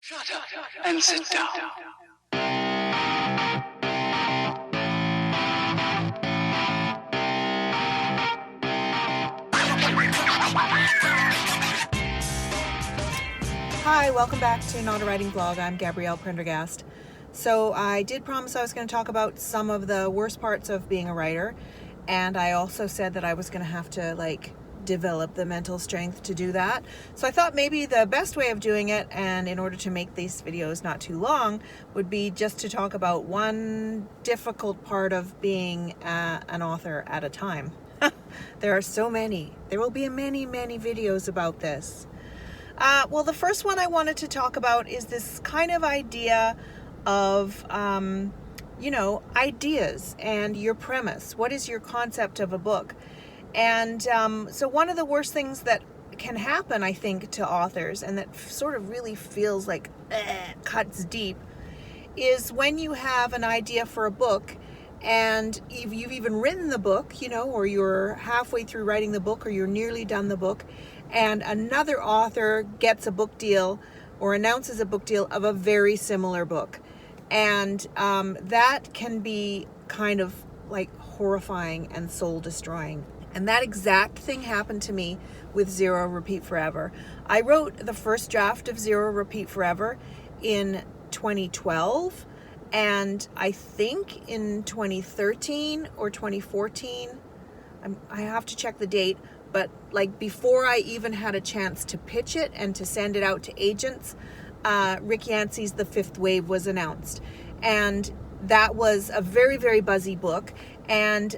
Shut up and sit down. Hi, welcome back to Not a Writing Vlog. I'm Gabrielle Prendergast. So I did promise I was going to talk about some of the worst parts of being a writer, and I also said that I was going to have to develop the mental strength to do that. So I thought maybe the best way of doing it, and in order to make these videos not too long, would be just to talk about one difficult part of being an author at a time. There are so many. There will be many videos about this. Well, the first one I wanted to talk about is this kind of idea of, ideas and your premise. What is your concept of a book? And so one of the worst things that can happen, I think, to authors, and that sort of really feels like cuts deep, is when you have an idea for a book and you've even written the book, or you're halfway through writing the book, or you're nearly done the book, and another author gets a book deal or announces a book deal of a very similar book. And that can be kind of like horrifying and soul destroying. And that exact thing happened to me with Zero Repeat Forever. I wrote the first draft of Zero Repeat Forever in 2012, and I think in 2013 or 2014, I have to check the date, but before I even had a chance to pitch it and to send it out to agents, Rick Yancey's The Fifth Wave was announced. And that was a very buzzy book. And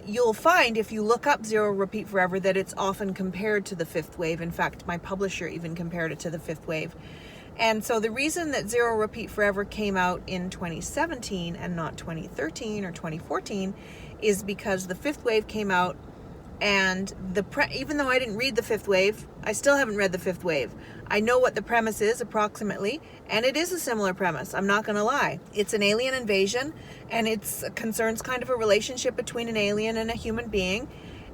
you'll find, if you look up Zero Repeat Forever, that it's often compared to The Fifth Wave. In fact, my publisher even compared it to The Fifth Wave. And so the reason that Zero Repeat Forever came out in 2017 and not 2013 or 2014 is because The Fifth Wave came out, and even though I didn't read The Fifth Wave, I still haven't read The Fifth Wave. I know what the premise is approximately, and it is a similar premise. I'm not going to lie. It's an alien invasion, and it concerns kind of a relationship between an alien and a human being.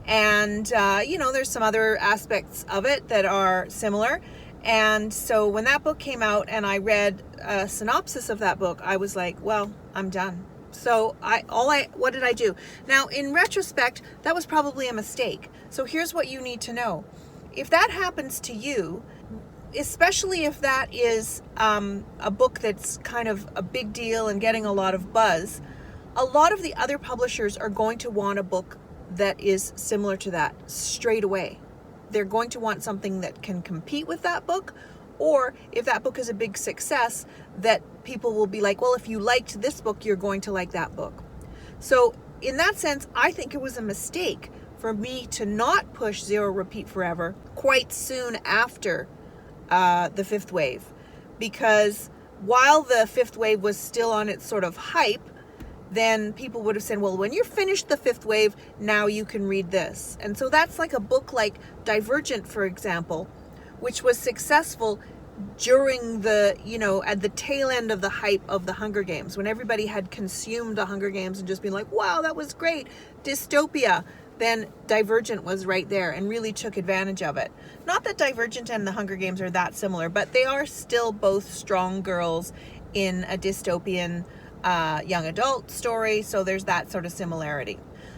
And, there's some other aspects of it that are similar. And so when that book came out and I read a synopsis of that book, I was like, well, I'm done. So what did I do? Now, in retrospect, that was probably a mistake. So here's what you need to know. If that happens to you, especially if that is a book that's kind of a big deal and getting a lot of buzz, a lot of the other publishers are going to want a book that is similar to that straight away. They're going to want something that can compete with that book, or if that book is a big success, that people will be like, well, if you liked this book, you're going to like that book. So in that sense, I think it was a mistake for me to not push Zero Repeat Forever quite soon after The Fifth Wave, because while The Fifth Wave was still on its sort of hype, then people would have said, well, when you're finished The Fifth Wave, now you can read this. And so that's like a book like Divergent, for example, which was successful during at the tail end of the hype of the Hunger Games, when everybody had consumed the Hunger Games and just been like, wow, that was great, dystopia. Then Divergent was right there and really took advantage of it. Not that Divergent and the Hunger Games are that similar, but they are still both strong girls in a dystopian young adult story, so there's that sort of similarity.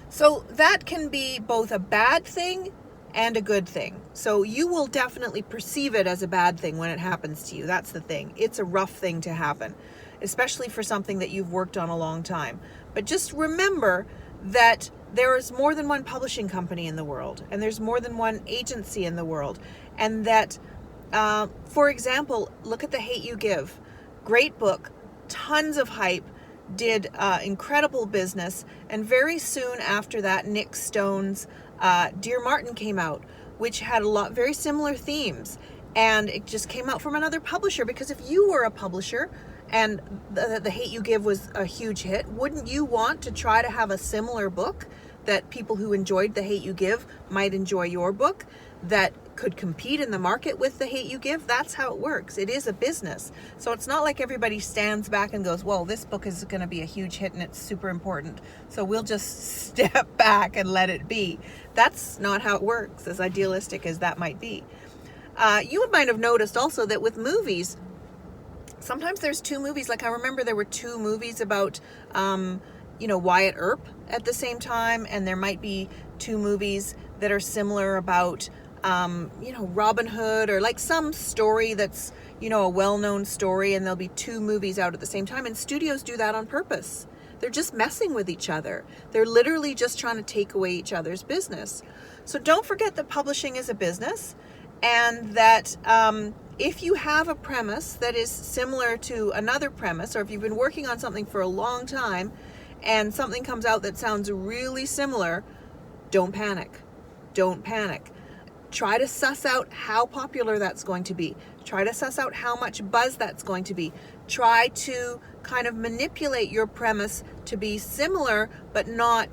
So that can be both a bad thing and a good thing. So you will definitely perceive it as a bad thing when it happens to you. That's the thing. It's a rough thing to happen, especially for something that you've worked on a long time. But just remember that there is more than one publishing company in the world, and there's more than one agency in the world, and that, for example, look at The Hate U Give. Great book, tons of hype, did incredible business, and very soon after that, Nick Stone's Dear Martin came out, which had very similar themes, and it just came out from another publisher. Because if you were a publisher and the Hate U Give was a huge hit, wouldn't you want to try to have a similar book that people who enjoyed The Hate U Give might enjoy your book, that could compete in the market with The Hate U Give? That's how it works. It is a business. So it's not like everybody stands back and goes, well, this book is going to be a huge hit and it's super important, so we'll just step back and let it be. That's not how it works, as idealistic as that might be. You might have noticed also that with movies, Sometimes there's two movies. Like I remember there were two movies about, Wyatt Earp at the same time, and there might be two movies that are similar about, Robin Hood, or like some story that's, a well-known story, and there'll be two movies out at the same time. And studios do that on purpose. They're just messing with each other. They're literally just trying to take away each other's business. So don't forget that publishing is a business, and that if you have a premise that is similar to another premise, or if you've been working on something for a long time and something comes out that sounds really similar, don't panic. Don't panic. Try to suss out how popular that's going to be. Try to suss out how much buzz that's going to be. Try to kind of manipulate your premise to be similar, but not,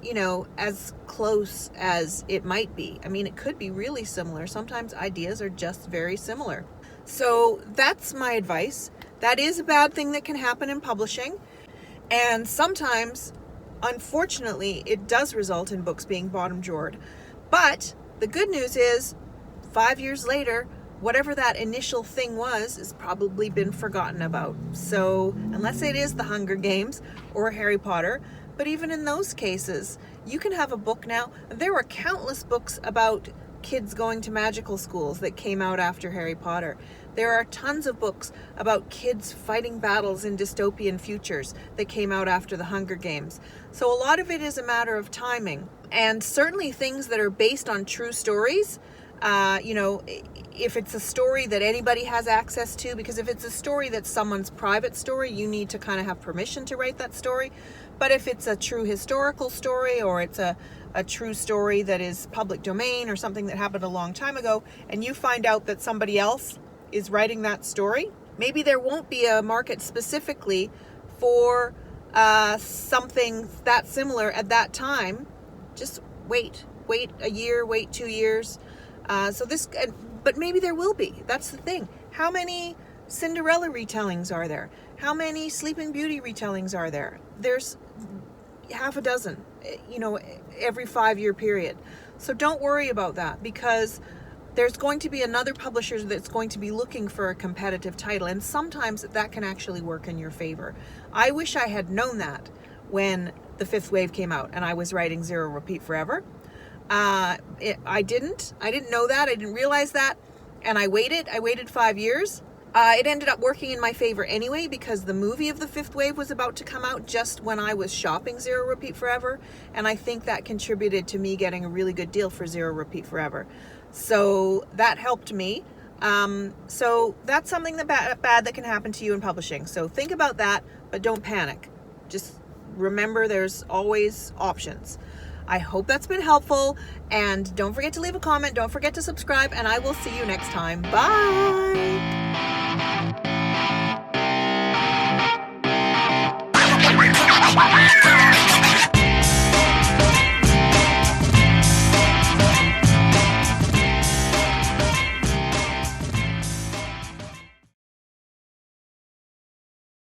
as close as it might be. I mean, it could be really similar. Sometimes ideas are just very similar. So that's my advice. That is a bad thing that can happen in publishing. And sometimes, unfortunately, it does result in books being bottom-drawered. But the good news is, 5 years later, whatever that initial thing was has probably been forgotten about. So unless it is the Hunger Games or Harry Potter, but even in those cases, you can have a book now. There were countless books about kids going to magical schools that came out after Harry Potter. There are tons of books about kids fighting battles in dystopian futures that came out after the Hunger Games. So a lot of it is a matter of timing. And certainly things that are based on true stories, if it's a story that anybody has access to, because if it's a story that's someone's private story, you need to kind of have permission to write that story. But if it's a true historical story, or it's a true story that is public domain, or something that happened a long time ago, and you find out that somebody else is writing that story, maybe there won't be a market specifically for something that similar at that time. Just wait a year, wait 2 years. But maybe there will be. That's the thing. How many Cinderella retellings are there? How many Sleeping Beauty retellings are there? There's half a dozen, every 5-year period. So don't worry about that, because there's going to be another publisher that's going to be looking for a competitive title, and sometimes that can actually work in your favor. I wish I had known that when The Fifth Wave came out and I was writing Zero Repeat Forever. I didn't know that. I didn't realize that. And I waited 5 years. It ended up working in my favor anyway, because the movie of The Fifth Wave was about to come out just when I was shopping Zero Repeat Forever. And I think that contributed to me getting a really good deal for Zero Repeat Forever. So that helped me. So that's something bad that can happen to you in publishing. So think about that, but don't panic. Just remember there's always options. I hope that's been helpful, and don't forget to leave a comment, don't forget to subscribe, and I will see you next time. Bye!